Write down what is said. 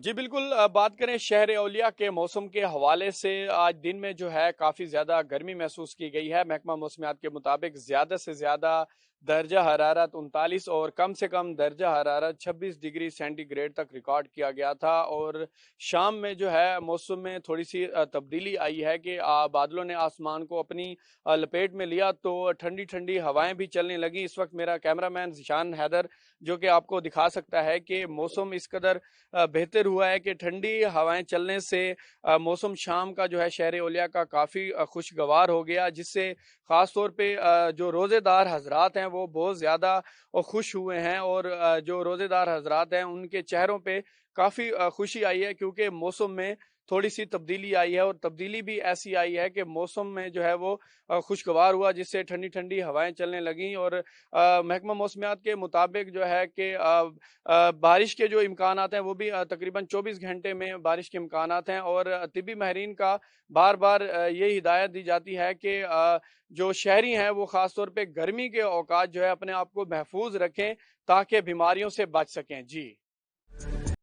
जी बिल्कुल, बात करें शहर औलिया के मौसम के हवाले से आज दिन में जो है काफ़ी ज़्यादा गर्मी महसूस की गई है। महकमा मौसमियात के मुताबिक ज़्यादा से ज़्यादा दर्जा हरारत 39 और कम से कम दर्जा हरारत 26 डिग्री सेंटीग्रेड तक रिकॉर्ड किया गया था। और शाम में जो है मौसम में थोड़ी-सी तब्दीली आई है कि बादलों ने आसमान को अपनी लपेट में लिया तो ठंडी-ठंडी हवाएँ भी चलने लगीं। इस वक़्त मेरा कैमरामैन ज़ीशान हैदर जो कि आपको दिखा सकता है कि मौसम इस कदर बेहतर हुआ है कि ठंडी हवाएं चलने से मौसम शाम का जो है शहर औलिया का काफ़ी खुशगवार हो गया, जिससे ख़ास तौर पे जो रोज़ेदार हज़रात हैं वो बहुत ज़्यादा खुश हुए हैं। और जो रोज़ेदार हज़रात हैं उनके चेहरों पे काफ़ी खुशी आई है, क्योंकि मौसम में थोड़ी-सी तब्दीली आई है। और तब्दीली भी ऐसी आई है कि मौसम में जो है वो खुशगवार हुआ, जिससे ठंडी-ठंडी हवाएं चलने लगीं। और महकमा मौसमियात के मुताबिक जो है कि बारिश के जो इम्कानात हैं वो भी तकरीबन 24 घंटे में बारिश के इम्कानात हैं। और तिब्बी माहिरीन का बार-बार ये हिदायत दी जाती है कि जो शहरी हैं वो ख़ास तौर पे गर्मी के औकात जो है अपने आप को महफूज़ रखें ताकि बीमारियों से बच सकें। जी।